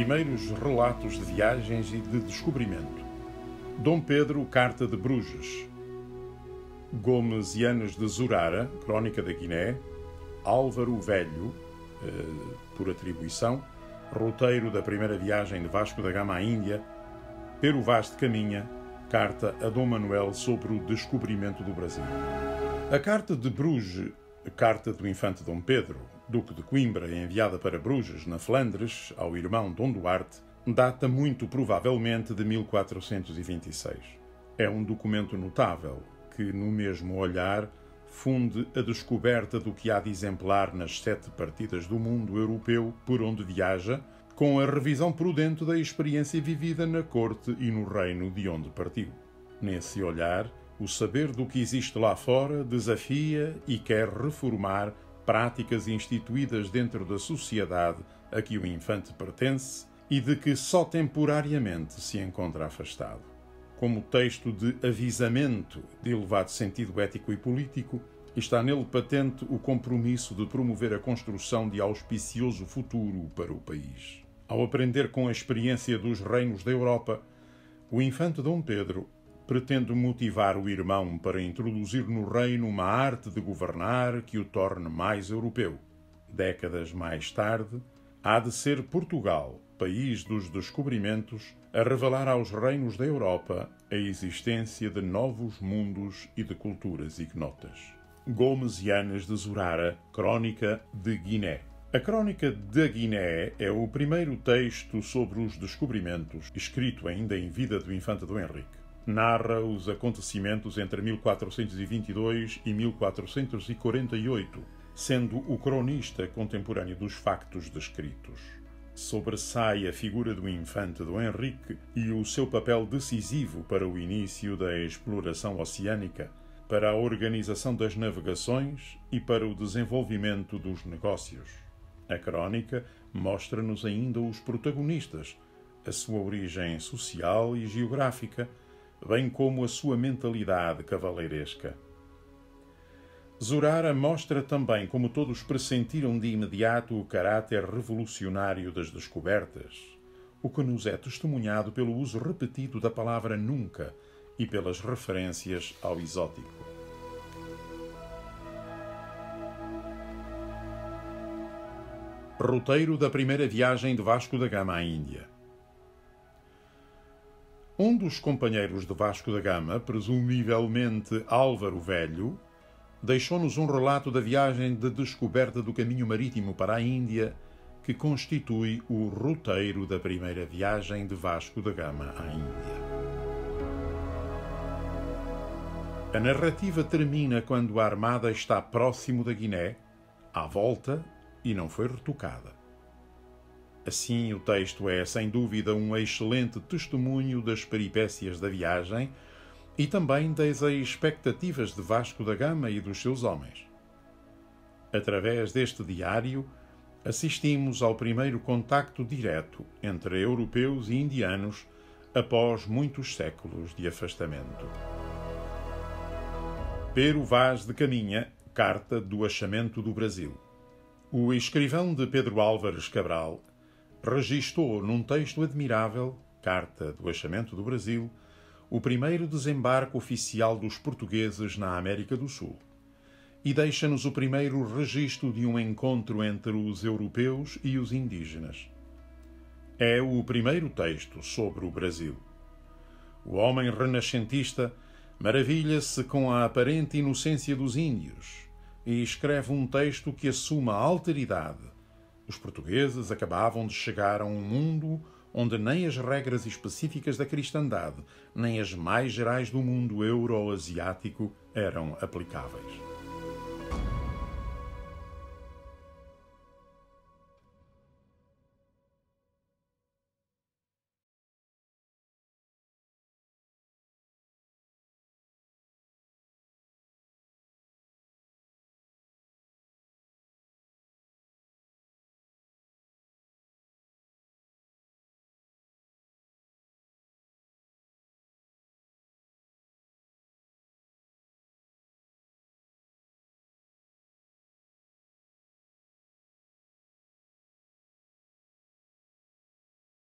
Primeiros relatos de viagens e de descobrimento. Dom Pedro, Carta de Bruges. Gomes Yanes de Zurara, Crónica da Guiné. Álvaro o Velho, por atribuição, roteiro da primeira viagem de Vasco da Gama à Índia. Pero Vaz de Caminha, carta a Dom Manuel sobre o descobrimento do Brasil. A Carta de Bruges, carta do infante Dom Pedro, Duque de Coimbra, enviada para Bruges, na Flandres, ao irmão Dom Duarte, data muito provavelmente de 1426. É um documento notável que, no mesmo olhar, funde a descoberta do que há de exemplar nas 7 partidas do mundo europeu por onde viaja, com a revisão prudente da experiência vivida na corte e no reino de onde partiu. Nesse olhar, o saber do que existe lá fora desafia e quer reformar práticas instituídas dentro da sociedade a que o infante pertence e de que só temporariamente se encontra afastado. Como texto de avisamento de elevado sentido ético e político, está nele patente o compromisso de promover a construção de auspicioso futuro para o país. Ao aprender com a experiência dos reinos da Europa, o infante Dom Pedro pretende motivar o irmão para introduzir no reino uma arte de governar que o torne mais europeu. Décadas mais tarde, há de ser Portugal, país dos descobrimentos, a revelar aos reinos da Europa a existência de novos mundos e de culturas ignotas. Gomes Yanes de Zurara, Crónica de Guiné. A Crónica da Guiné é o primeiro texto sobre os descobrimentos, escrito ainda em vida do infante Dom Henrique. Narra os acontecimentos entre 1422 e 1448, sendo o cronista contemporâneo dos factos descritos. Sobressai a figura do infante Dom Henrique e o seu papel decisivo para o início da exploração oceânica, para a organização das navegações e para o desenvolvimento dos negócios. A crónica mostra-nos ainda os protagonistas, a sua origem social e geográfica, bem como a sua mentalidade cavaleiresca. Zurara mostra também como todos pressentiram de imediato o caráter revolucionário das descobertas, o que nos é testemunhado pelo uso repetido da palavra nunca e pelas referências ao exótico. Roteiro da primeira viagem de Vasco da Gama à Índia. Um dos companheiros de Vasco da Gama, presumivelmente Álvaro Velho, deixou-nos um relato da viagem de descoberta do caminho marítimo para a Índia, que constitui o roteiro da primeira viagem de Vasco da Gama à Índia. A narrativa termina quando a armada está próximo da Guiné, à volta, e não foi retocada. Assim, o texto é, sem dúvida, um excelente testemunho das peripécias da viagem e também das expectativas de Vasco da Gama e dos seus homens. Através deste diário, assistimos ao primeiro contacto direto entre europeus e indianos após muitos séculos de afastamento. Pero Vaz de Caminha, Carta do Achamento do Brasil. O escrivão de Pedro Álvares Cabral registou num texto admirável, Carta do Achamento do Brasil, o primeiro desembarque oficial dos portugueses na América do Sul e deixa-nos o primeiro registro de um encontro entre os europeus e os indígenas. É o primeiro texto sobre o Brasil. O homem renascentista maravilha-se com a aparente inocência dos índios e escreve um texto que assume a alteridade. Os portugueses acabavam de chegar a um mundo onde nem as regras específicas da cristandade, nem as mais gerais do mundo euro-asiático eram aplicáveis.